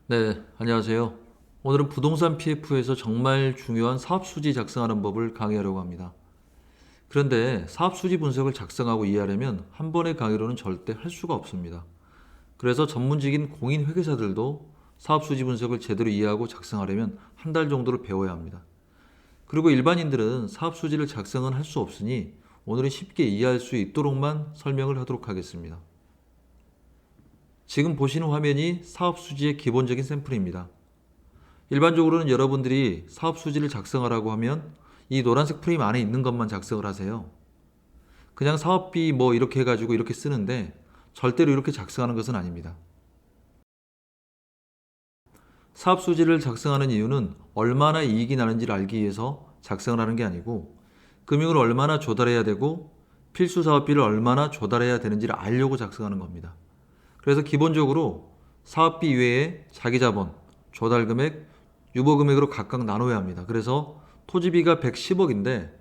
네, 안녕하세요. 오늘은 부동산 PF에서 정말 중요한 사업수지 작성하는 법을 강의하려고 합니다. 그런데 사업수지 분석을 작성하고 이해하려면 한 번의 강의로는 절대 할 수가 없습니다. 그래서 전문직인 공인회계사들도 사업수지 분석을 제대로 이해하고 작성하려면 한 달 정도를 배워야 합니다. 그리고 일반인들은 사업수지를 작성은 할 수 없으니 오늘은 쉽게 이해할 수 있도록만 설명을 하도록 하겠습니다. 지금 보시는 화면이 사업수지의 기본적인 샘플입니다. 일반적으로는 여러분들이 사업 수지를 작성하라고 하면 이 노란색 프레임 안에 있는 것만 작성을 하세요. 그냥 사업비 뭐 이렇게 해가지고 이렇게 쓰는데 절대로 이렇게 작성하는 것은 아닙니다. 사업 수지를 작성하는 이유는 얼마나 이익이 나는지를 알기 위해서 작성을 하는 게 아니고 금융을 얼마나 조달해야 되고 필수 사업비를 얼마나 조달해야 되는지를 알려고 작성하는 겁니다. 그래서 기본적으로 사업비 외에 자기자본, 조달금액, 유보금액으로 각각 나눠야 합니다. 그래서 토지비가 110억인데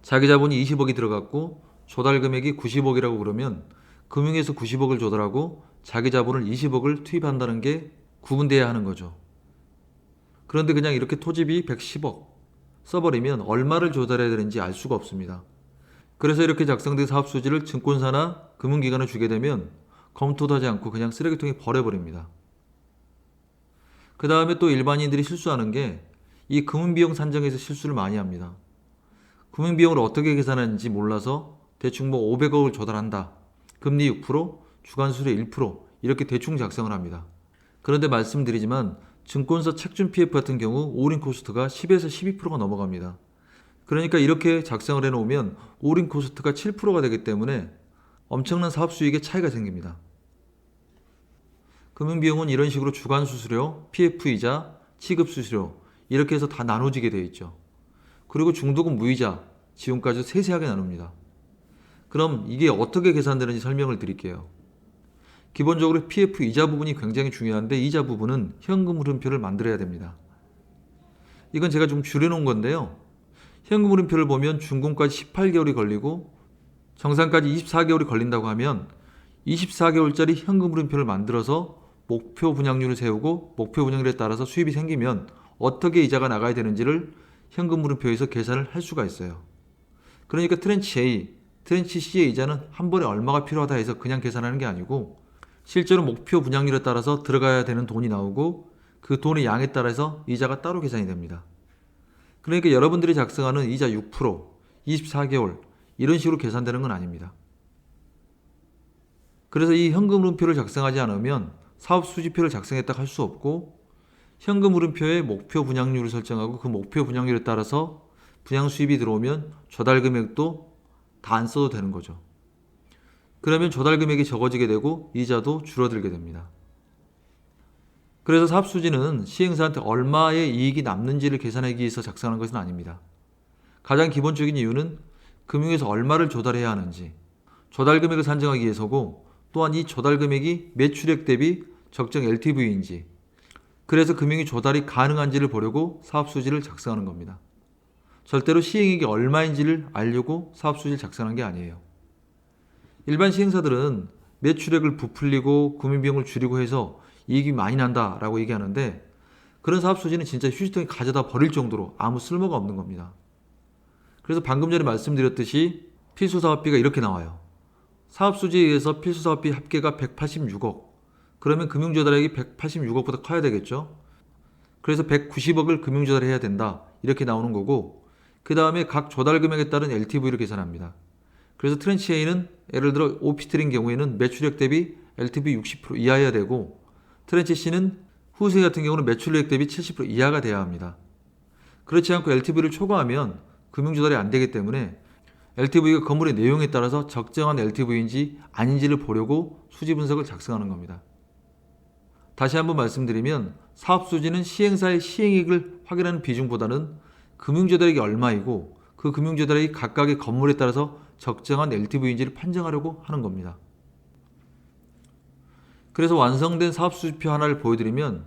자기자본이 20억이 들어갔고 조달금액이 90억이라고 그러면 금융에서 90억을 조달하고 자기자본을 20억을 투입한다는 게 구분돼야 하는 거죠. 그런데 그냥 이렇게 토지비 110억 써버리면 얼마를 조달해야 되는지 알 수가 없습니다. 그래서 이렇게 작성된 사업수지를 증권사나 금융기관에 주게 되면 검토도 하지 않고 그냥 쓰레기통에 버려버립니다. 그 다음에 또 일반인들이 실수하는 게 이 금융비용 산정에서 실수를 많이 합니다. 금융비용을 어떻게 계산하는지 몰라서 대충 뭐 500억을 조달한다. 금리 6%, 주간수수료 1% 이렇게 대충 작성을 합니다. 그런데 말씀드리지만 증권사 책준 PF 같은 경우 올인 코스트가 10에서 12%가 넘어갑니다. 그러니까 이렇게 작성을 해놓으면 올인 코스트가 7%가 되기 때문에 엄청난 사업 수익의 차이가 생깁니다. 금융비용은 이런 식으로 주간 수수료, PF이자, 취급 수수료 이렇게 해서 다 나눠지게 되어 있죠. 그리고 중도금 무이자, 지원까지 세세하게 나눕니다. 그럼 이게 어떻게 계산되는지 설명을 드릴게요. 기본적으로 PF 이자 부분이 굉장히 중요한데 이자 부분은 현금 흐름표를 만들어야 됩니다. 이건 제가 좀 줄여놓은 건데요. 현금 흐름표를 보면 준공까지 18개월이 걸리고 정산까지 24개월이 걸린다고 하면 24개월짜리 현금 흐름표를 만들어서 목표 분양률을 세우고 목표 분양률에 따라서 수입이 생기면 어떻게 이자가 나가야 되는지를 현금 흐름표에서 계산을 할 수가 있어요. 그러니까 트렌치 A, 트렌치 C의 이자는 한 번에 얼마가 필요하다 해서 그냥 계산하는 게 아니고 실제로 목표 분양률에 따라서 들어가야 되는 돈이 나오고 그 돈의 양에 따라서 이자가 따로 계산이 됩니다. 그러니까 여러분들이 작성하는 이자 6%, 24개월 이런 식으로 계산되는 건 아닙니다. 그래서 이 현금 흐름표를 작성하지 않으면 사업 수지표를 작성했다 할 수 없고 현금 흐름표에 목표 분양률을 설정하고 그 목표 분양률에 따라서 분양 수입이 들어오면 조달 금액도 다 안 써도 되는 거죠. 그러면 조달 금액이 적어지게 되고 이자도 줄어들게 됩니다. 그래서 사업 수지는 시행사한테 얼마의 이익이 남는지를 계산하기 위해서 작성하는 것은 아닙니다. 가장 기본적인 이유는 금융에서 얼마를 조달해야 하는지 조달 금액을 산정하기 위해서고 또한 이 조달 금액이 매출액 대비 적정 LTV인지 그래서 금융이 조달이 가능한지를 보려고 사업수지를 작성하는 겁니다. 절대로 시행액이 얼마인지를 알려고 사업수지를 작성하는 게 아니에요. 일반 시행사들은 매출액을 부풀리고 금융비용을 줄이고 해서 이익이 많이 난다라고 얘기하는데 그런 사업수지는 진짜 휴지통에 가져다 버릴 정도로 아무 쓸모가 없는 겁니다. 그래서 방금 전에 말씀드렸듯이 필수사업비가 이렇게 나와요. 사업수지에 의해서 필수사업비 합계가 186억. 그러면 금융조달액이 186억보다 커야 되겠죠. 그래서 190억을 금융조달해야 된다. 이렇게 나오는 거고 그 다음에 각 조달금액에 따른 LTV를 계산합니다. 그래서 트렌치 A는 예를 들어 오피스텔인 경우에는 매출액 대비 LTV 60% 이하여야 되고 트렌치 C는 후세 같은 경우는 매출액 대비 70% 이하가 돼야 합니다. 그렇지 않고 LTV를 초과하면 금융조달이 안 되기 때문에 LTV가 건물의 내용에 따라서 적정한 LTV인지 아닌지를 보려고 수지 분석을 작성하는 겁니다. 다시 한번 말씀드리면 사업수지는 시행사의 시행액을 확인하는 비중보다는 금융조달액이 얼마이고 그 금융조달액이 각각의 건물에 따라서 적정한 LTV인지를 판정하려고 하는 겁니다. 그래서 완성된 사업수지표 하나를 보여드리면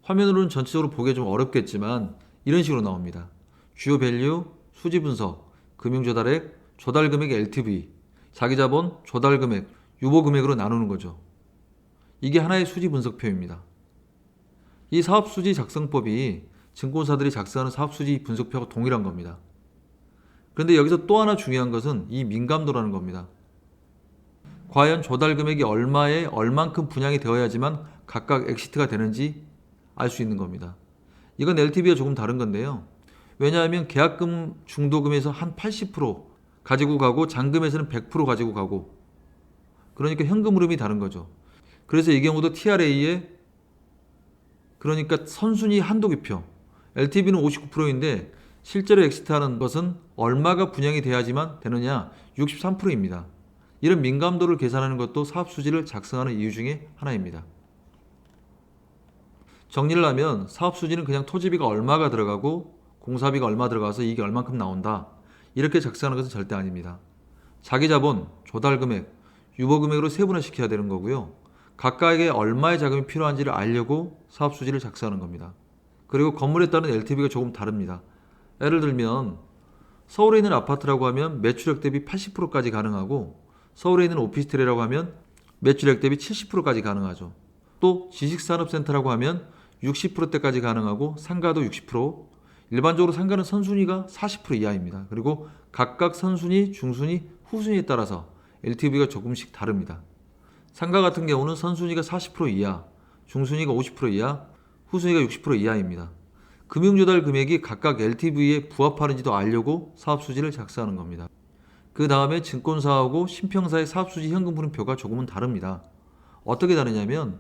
화면으로는 전체적으로 보기가 좀 어렵겠지만 이런 식으로 나옵니다. 주요 밸류, 수지 분석, 금융조달액, 조달금액 LTV, 자기자본, 조달금액, 유보금액으로 나누는 거죠. 이게 하나의 수지 분석표입니다. 이 사업수지 작성법이 증권사들이 작성하는 사업수지 분석표하고 동일한 겁니다. 그런데 여기서 또 하나 중요한 것은 이 민감도라는 겁니다. 과연 조달 금액이 얼마에 얼만큼 분양이 되어야지만 각각 엑시트가 되는지 알 수 있는 겁니다. 이건 LTV가 조금 다른 건데요. 왜냐하면 계약금 중도금에서 한 80% 가지고 가고 잔금에서는 100% 가지고 가고, 그러니까 현금 흐름이 다른 거죠. 그래서 이 경우도 TRA에 그러니까 선순위 한도기표 LTV는 59%인데 실제로 엑시트하는 것은 얼마가 분양이 돼야지만 되느냐 63%입니다. 이런 민감도를 계산하는 것도 사업수지를 작성하는 이유 중에 하나입니다. 정리를 하면 사업수지는 그냥 토지비가 얼마가 들어가고 공사비가 얼마 들어가서 이게 얼만큼 나온다 이렇게 작성하는 것은 절대 아닙니다. 자기자본, 조달금액, 유보금액으로 세분화시켜야 되는 거고요. 각각에게 얼마의 자금이 필요한지를 알려고 사업수지를 작성하는 겁니다. 그리고 건물에 따른 LTV가 조금 다릅니다. 예를 들면 서울에 있는 아파트라고 하면 매출액 대비 80%까지 가능하고, 서울에 있는 오피스텔이라고 하면 매출액 대비 70%까지 가능하죠. 또 지식산업센터라고 하면 60%대까지 가능하고 상가도 60%, 일반적으로 상가는 선순위가 40% 이하입니다. 그리고 각각 선순위, 중순위, 후순위에 따라서 LTV가 조금씩 다릅니다. 상가 같은 경우는 선순위가 40% 이하, 중순위가 50% 이하, 후순위가 60% 이하입니다. 금융조달 금액이 각각 LTV에 부합하는지도 알려고 사업수지를 작성하는 겁니다. 그 다음에 증권사하고 신평사의 사업수지 현금 흐름표가 조금은 다릅니다. 어떻게 다르냐면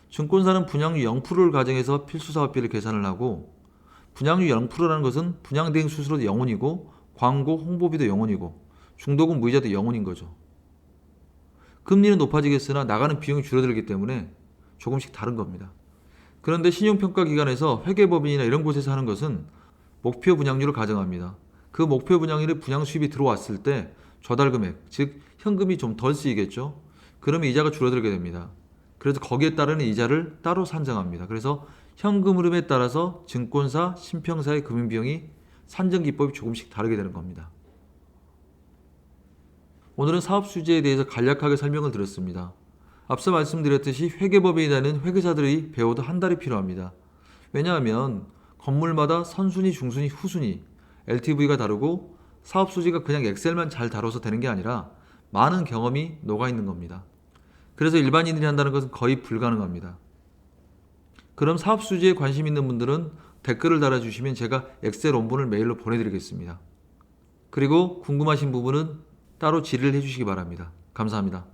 증권사는 분양률 0%를 가정해서 필수사업비를 계산을 하고, 분양률 0%라는 것은 분양대행 수수료도 0원이고 광고 홍보비도 0원이고 중도금 무이자도 0원인 거죠. 금리는 높아지겠으나 나가는 비용이 줄어들기 때문에 조금씩 다른 겁니다. 그런데 신용평가기관에서 회계법인이나 이런 곳에서 하는 것은 목표 분양률을 가정합니다. 그 목표 분양률에 분양 수입이 들어왔을 때 조달금액, 즉 현금이 좀 덜 쓰이겠죠. 그러면 이자가 줄어들게 됩니다. 그래서 거기에 따르는 이자를 따로 산정합니다. 그래서 현금 흐름에 따라서 증권사, 신평사의 금융비용이 산정기법이 조금씩 다르게 되는 겁니다. 오늘은 사업수지에 대해서 간략하게 설명을 드렸습니다. 앞서 말씀드렸듯이 회계법인이라는 회계사들이 배워도 한 달이 필요합니다. 왜냐하면 건물마다 선순위, 중순위, 후순위, LTV가 다르고 사업수지가 그냥 엑셀만 잘 다뤄서 되는 게 아니라 많은 경험이 녹아있는 겁니다. 그래서 일반인들이 한다는 것은 거의 불가능합니다. 그럼 사업수지에 관심 있는 분들은 댓글을 달아주시면 제가 엑셀 원본을 메일로 보내드리겠습니다. 그리고 궁금하신 부분은 따로 질의를 해주시기 바랍니다. 감사합니다.